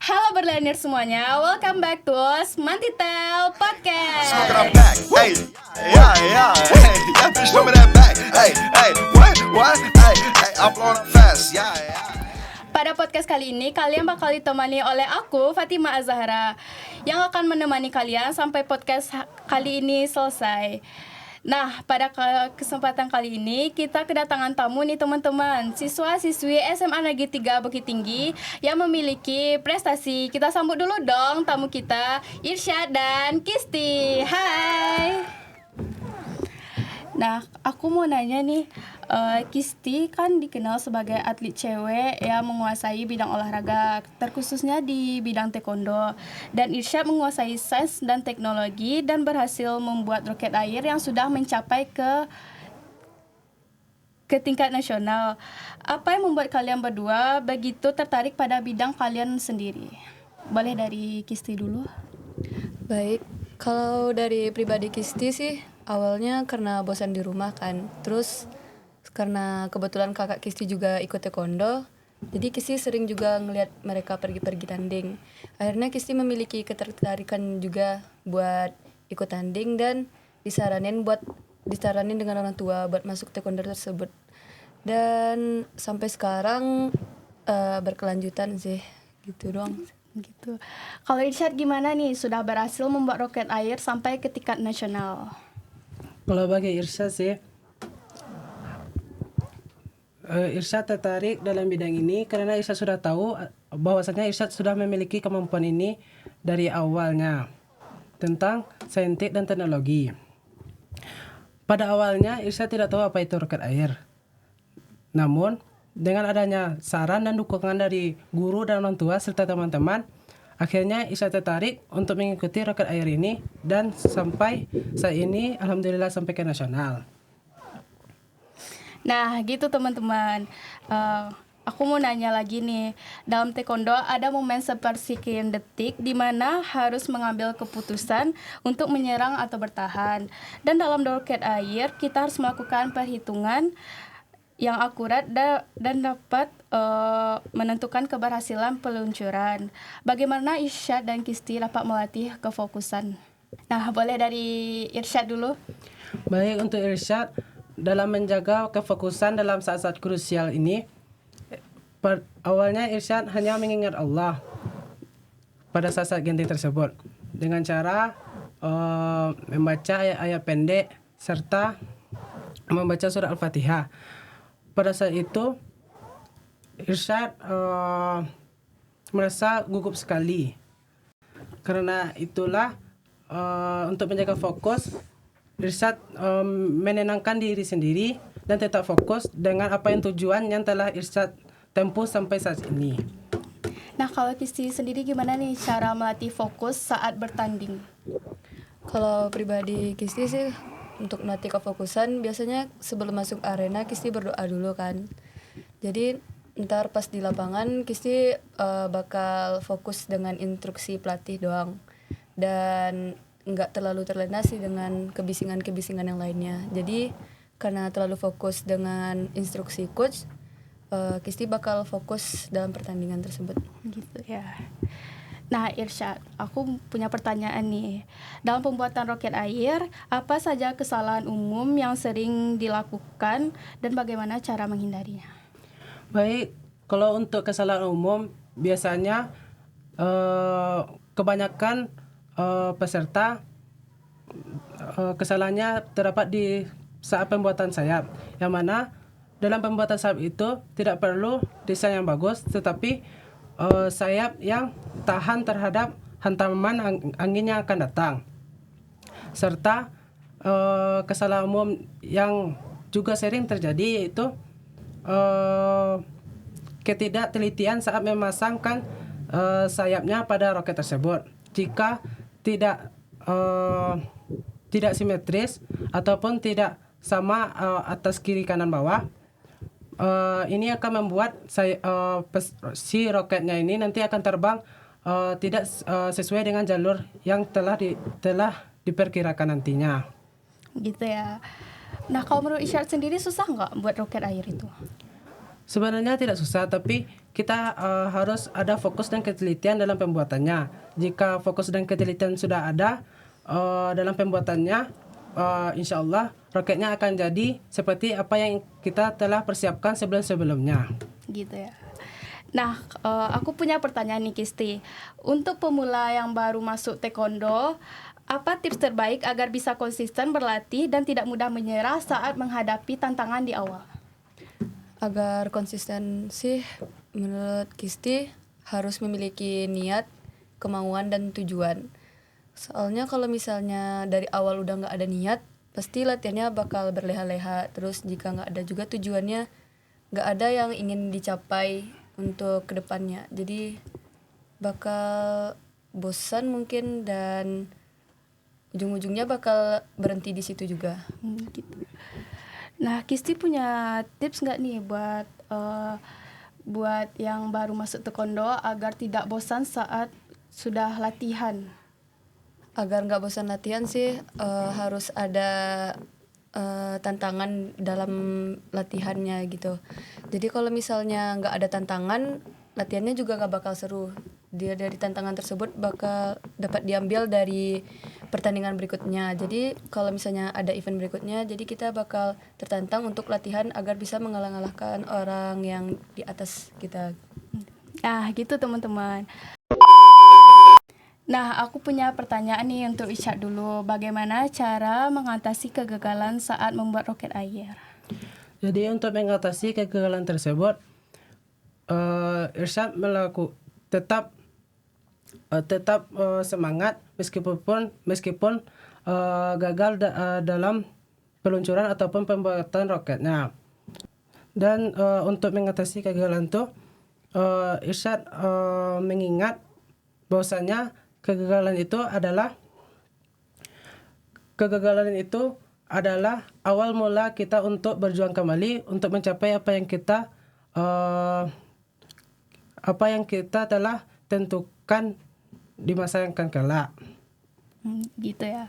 Halo berliner semuanya, welcome back to Mantitel Podcast. Smoking on back, hey, yeah, hey, bitch, remember that back, hey, what, hey, I'm blowing up fast, yeah. Pada podcast kali ini, kalian bakal ditemani oleh aku, Fatima Azahra, yang akan menemani kalian sampai podcast kali ini selesai. Nah, pada kesempatan kali ini kita kedatangan tamu nih teman-teman, siswa-siswi SMA Negeri 3 Bukit Tinggi yang memiliki prestasi. Kita sambut dulu dong tamu kita, Irsyad dan Kisti. Hai. Nah, aku mau nanya nih, Kisti kan dikenal sebagai atlet cewek yang menguasai bidang olahraga, terkhususnya di bidang taekwondo. Dan Irsyad menguasai sains dan teknologi dan berhasil membuat roket air yang sudah mencapai ke tingkat nasional. Apa yang membuat kalian berdua begitu tertarik pada bidang kalian sendiri? Boleh dari Kisti dulu? Baik, kalau dari pribadi Kisti sih awalnya karena bosan di rumah kan. Terus karena kebetulan kakak Kisti juga ikut taekwondo, jadi Kisti sering juga ngelihat mereka pergi-pergi tanding. Akhirnya Kisti memiliki ketertarikan juga buat ikut tanding dan disaranin dengan orang tua buat masuk taekwondo tersebut. Dan sampai sekarang berkelanjutan sih, gitu doang. Gitu. Kalau Irsyad gimana nih? Sudah berhasil membuat roket air sampai ke tingkat nasional. Kalau bagi Irsyad sih, Irsyad tertarik dalam bidang ini karena Irsyad sudah tahu bahwasanya Irsyad sudah memiliki kemampuan ini dari awalnya tentang saintik dan teknologi. Pada awalnya Irsyad tidak tahu apa itu roket air. Namun dengan adanya saran dan dukungan dari guru dan orang tua serta teman-teman, akhirnya Irsyad tertarik untuk mengikuti roket air ini dan sampai saat ini alhamdulillah sampai ke nasional. Nah gitu teman-teman, aku mau nanya lagi nih. Dalam taekwondo ada momen sepersekian detik di mana harus mengambil keputusan untuk menyerang atau bertahan. Dan dalam roket air kita harus melakukan perhitungan yang akurat dan dapat menentukan keberhasilan peluncuran. Bagaimana Irsyad dan Kisti dapat melatih kefokusan? Nah, boleh dari Irsyad dulu. Baik, untuk Irsyad dalam menjaga kefokusan dalam saat-saat krusial ini, awalnya Irsyad hanya mengingat Allah pada saat-saat genting tersebut dengan cara membaca ayat-ayat pendek serta membaca surat Al-Fatihah. Pada saat itu Irsyad merasa gugup sekali. Karena itulah untuk menjaga fokus, Irsyad menenangkan diri sendiri dan tetap fokus dengan apa yang tujuan yang telah Irsyad tempuh sampai saat ini. Nah, kalau Kisti sendiri gimana nih cara melatih fokus saat bertanding? Kalau pribadi Kisti sih untuk melatih kefokusan biasanya sebelum masuk arena Kisti berdoa dulu kan. Jadi ntar pas di lapangan Kisti bakal fokus dengan instruksi pelatih doang dan nggak terlalu terlena sih dengan kebisingan-kebisingan yang lainnya. Jadi karena terlalu fokus dengan instruksi coach, Kisti bakal fokus dalam pertandingan tersebut. Gitu ya. Nah, Irsyad, aku punya pertanyaan nih. Dalam pembuatan roket air, apa saja kesalahan umum yang sering dilakukan dan bagaimana cara menghindarinya? Baik, kalau untuk kesalahan umum biasanya kebanyakan peserta kesalahannya terdapat di saat pembuatan sayap, yang mana dalam pembuatan sayap itu tidak perlu desain yang bagus, tetapi sayap yang tahan terhadap hantaman angin yang akan datang. Serta kesalahan umum yang juga sering terjadi yaitu ketidaktelitian saat memasangkan sayapnya pada roket tersebut. Jika tidak simetris ataupun tidak sama atas kiri kanan bawah, ini akan membuat si roketnya ini nanti akan terbang tidak sesuai dengan jalur yang telah diperkirakan nantinya. Gitu ya. Nah, kalau menurut Irsyad sendiri susah nggak buat roket air itu? Sebenarnya tidak susah, tapi kita harus ada fokus dan ketelitian dalam pembuatannya. Jika fokus dan ketelitian sudah ada dalam pembuatannya, insya Allah roketnya akan jadi seperti apa yang kita telah persiapkan sebelum-sebelumnya. Gitu ya. Nah, aku punya pertanyaan nih Kisti. Untuk pemula yang baru masuk taekwondo, apa tips terbaik agar bisa konsisten berlatih dan tidak mudah menyerah saat menghadapi tantangan di awal? Agar konsisten sih, menurut Kisti harus memiliki niat, kemauan, dan tujuan. Soalnya kalau misalnya dari awal udah nggak ada niat, pasti latihannya bakal berleha-leha. Terus jika nggak ada juga tujuannya, nggak ada yang ingin dicapai untuk kedepannya. Jadi bakal bosan mungkin dan ujung-ujungnya bakal berhenti di situ juga. Gitu. Nah, Kisti punya tips nggak nih buat yang baru masuk taekwondo agar tidak bosan saat sudah latihan? Agar nggak bosan latihan sih harus ada tantangan dalam latihannya gitu. Jadi kalau misalnya nggak ada tantangan, latihannya juga nggak bakal seru. Dia dari tantangan tersebut bakal dapat diambil dari pertandingan berikutnya. Jadi kalau misalnya ada event berikutnya, jadi kita bakal tertantang untuk latihan agar bisa mengalah-alahkan orang yang di atas kita. Nah, gitu teman-teman. Nah, aku punya pertanyaan nih untuk Isyad dulu. Bagaimana cara mengatasi kegagalan saat membuat roket air? Jadi untuk mengatasi kegagalan tersebut, Irsyad tetap semangat meskipun gagal dalam peluncuran ataupun pembuatan roketnya. Dan untuk mengatasi kegagalan itu, Irsyad mengingat bahwasanya kegagalan itu adalah awal mula kita untuk berjuang kembali untuk mencapai apa yang kita telah tentukan di masa yang akan kelak. Gitu ya.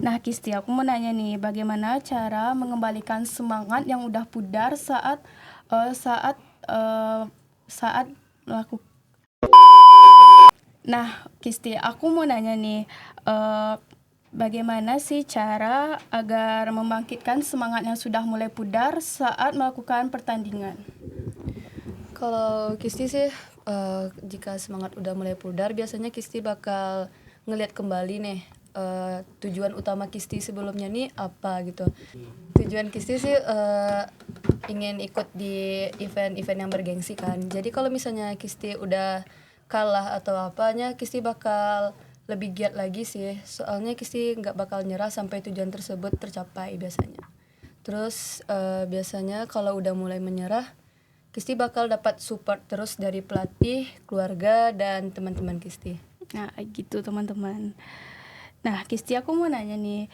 Nah, Kisti, aku mau nanya nih, bagaimana cara mengembalikan semangat yang udah pudar saat melakukan. Nah, Kisti, aku mau nanya nih, bagaimana sih cara agar membangkitkan semangat yang sudah mulai pudar saat melakukan pertandingan? Kalau Kisti sih, jika semangat udah mulai pudar, biasanya Kisti bakal ngelihat kembali nih tujuan utama Kisti sebelumnya nih apa gitu. Tujuan Kisti sih ingin ikut di event-event yang bergengsi kan. Jadi kalau misalnya Kisti udah kalah atau apanya, Kisti bakal lebih giat lagi sih. Soalnya Kisti nggak bakal nyerah sampai tujuan tersebut tercapai biasanya. Terus biasanya kalau udah mulai menyerah, Kisti bakal dapat support terus dari pelatih, keluarga, dan teman-teman Kisti. Nah, gitu teman-teman. Nah, Kisti, aku mau nanya nih,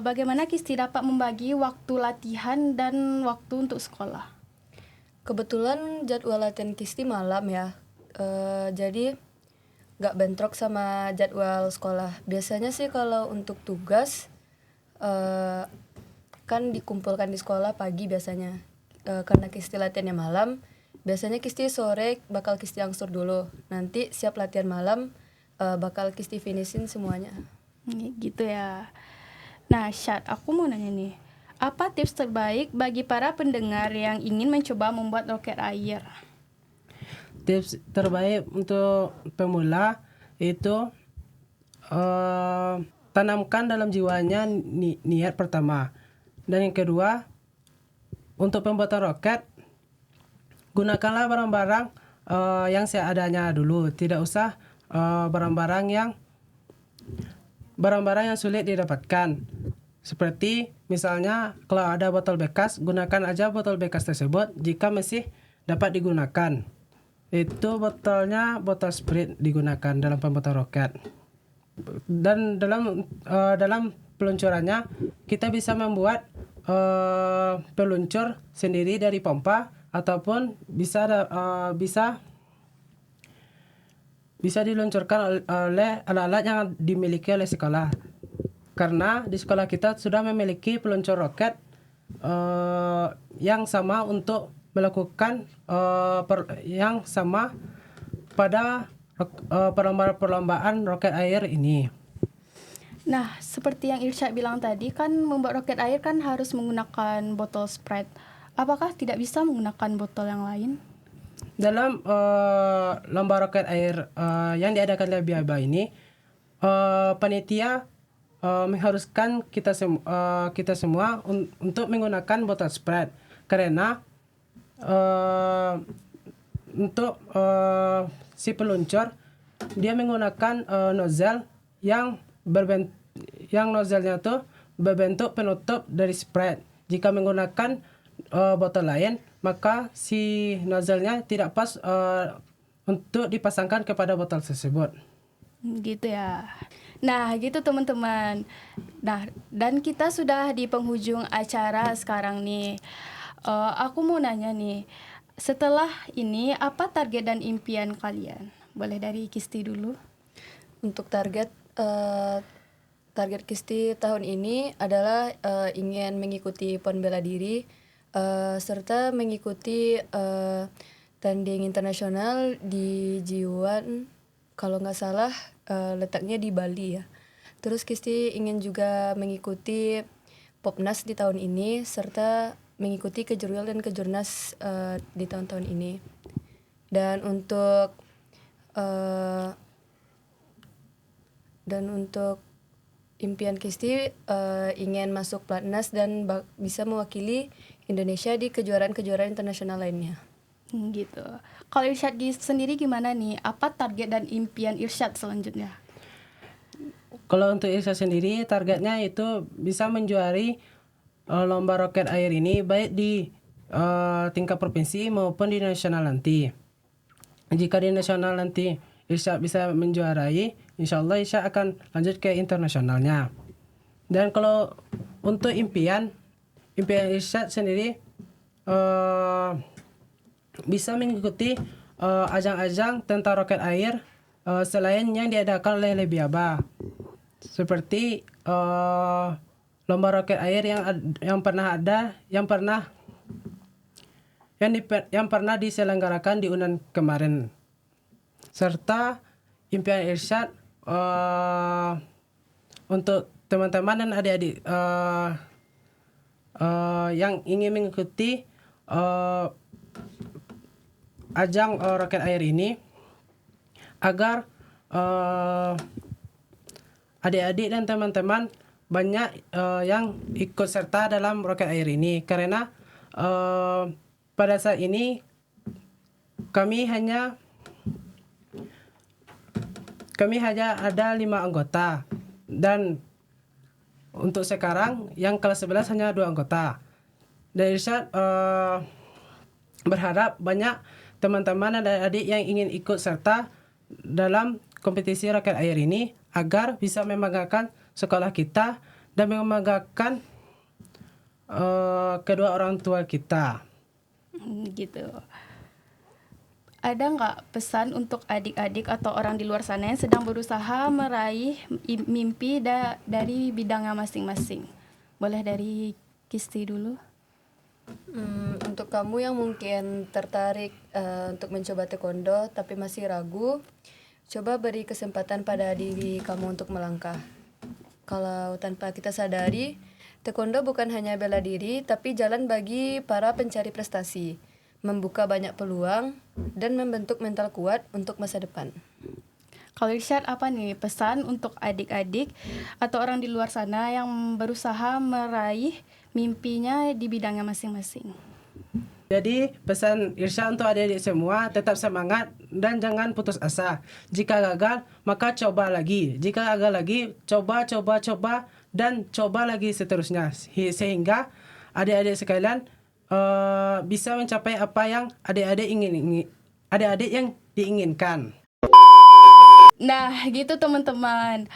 bagaimana Kisti dapat membagi waktu latihan dan waktu untuk sekolah? Kebetulan jadwal latihan Kisti malam ya. Jadi nggak bentrok sama jadwal sekolah. Biasanya sih kalau untuk tugas kan dikumpulkan di sekolah pagi biasanya. Karena Kisti latihannya malam, biasanya Kisti sore bakal Kisti angsur dulu. Nanti siap latihan malam bakal Kisti finishin semuanya. Gitu ya. Nah, Syad, aku mau nanya nih, apa tips terbaik bagi para pendengar yang ingin mencoba membuat roket air? Tips terbaik untuk pemula itu tanamkan dalam jiwanya niat pertama. Dan yang kedua, untuk pembuatan roket, gunakanlah barang-barang yang seadanya dulu. Tidak usah barang-barang yang sulit didapatkan. Seperti misalnya kalau ada botol bekas, gunakan aja botol bekas tersebut jika masih dapat digunakan. Itu botolnya botol Sprite digunakan dalam pembuatan roket. Dan dalam peluncurannya kita bisa membuat peluncur sendiri dari pompa ataupun bisa diluncurkan oleh alat-alat yang dimiliki oleh sekolah. Karena di sekolah kita sudah memiliki peluncur roket yang sama untuk melakukan yang sama pada perlombaan roket air ini. Nah, seperti yang Irsyad bilang tadi kan membuat roket air kan harus menggunakan botol Sprite. Apakah tidak bisa menggunakan botol yang lain? Dalam lomba roket air yang diadakan oleh BIABA ini, panitia mengharuskan kita semua untuk menggunakan botol Sprite karena untuk si peluncur dia menggunakan nozzle yang nozzle-nya tuh berbentuk penutup dari Sprite. Jika menggunakan botol lain, maka si nozzle-nya tidak pas untuk dipasangkan kepada botol tersebut. Gitu ya. Nah, gitu teman-teman. Nah, dan kita sudah di penghujung acara sekarang nih. Aku mau nanya nih, setelah ini apa target dan impian kalian? Boleh dari Kisti dulu. Untuk target Kisti tahun ini adalah ingin mengikuti PON bela diri serta mengikuti tanding internasional di G1, kalau nggak salah letaknya di Bali ya. Terus Kisti ingin juga mengikuti Popnas di tahun ini serta mengikuti Kejurwil dan Kejurnas di tahun-tahun ini. Dan untuk impian Kisti ingin masuk Platnas dan bisa mewakili Indonesia di kejuaraan-kejuaraan internasional lainnya. Gitu. Kalau Irsyad sendiri gimana nih? Apa target dan impian Irsyad selanjutnya? Kalau untuk Irsyad sendiri, targetnya itu bisa menjuari lomba roket air ini baik di tingkat provinsi maupun di nasional nanti. Jika di nasional nanti Irsyad bisa menjuarai, insya Allah Irsyad akan lanjut ke internasionalnya. Dan kalau untuk impian Irsyad sendiri bisa mengikuti ajang-ajang tentang roket air selain yang diadakan oleh BIABA, seperti lomba roket air yang pernah diselenggarakan di UNAN kemarin. Serta impian Irsyad untuk teman-teman dan adik-adik yang ingin mengikuti ajang roket air ini, agar adik-adik dan teman-teman banyak yang ikut serta dalam roket air ini, karena pada saat ini kami hanya ada 5 anggota, dan untuk sekarang yang kelas 11 hanya 2 anggota. Dan Irsyad berharap banyak teman-teman dan adik yang ingin ikut serta dalam kompetisi roket air ini agar bisa membanggakan sekolah kita dan membanggakan kedua orang tua kita. Gitu. Ada nggak pesan untuk adik-adik atau orang di luar sana yang sedang berusaha meraih mimpi dari bidangnya masing-masing? Boleh dari Kisti dulu. Untuk kamu yang mungkin tertarik untuk mencoba taekwondo tapi masih ragu, coba beri kesempatan pada diri kamu untuk melangkah. Kalau tanpa kita sadari, taekwondo bukan hanya bela diri, tapi jalan bagi para pencari prestasi, membuka banyak peluang, dan membentuk mental kuat untuk masa depan. Kalau Irsyad, apa nih pesan untuk adik-adik atau orang di luar sana yang berusaha meraih mimpinya di bidangnya masing-masing? Jadi pesan Irsyad untuk adik-adik semua, tetap semangat dan jangan putus asa. Jika gagal, maka coba lagi. Jika gagal lagi, coba dan coba lagi seterusnya, sehingga adik-adik sekalian bisa mencapai apa yang adik-adik yang diinginkan. Nah, gitu teman-teman.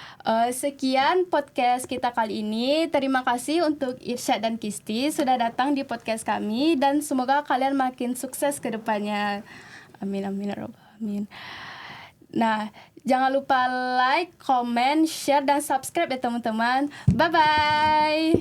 Sekian podcast kita kali ini. Terima kasih untuk Irsyad dan Kisti sudah datang di podcast kami, dan semoga kalian makin sukses ke depannya. Amin amin ya rabbal alamin. Nah, jangan lupa like, comment, share dan subscribe ya teman-teman. Bye bye.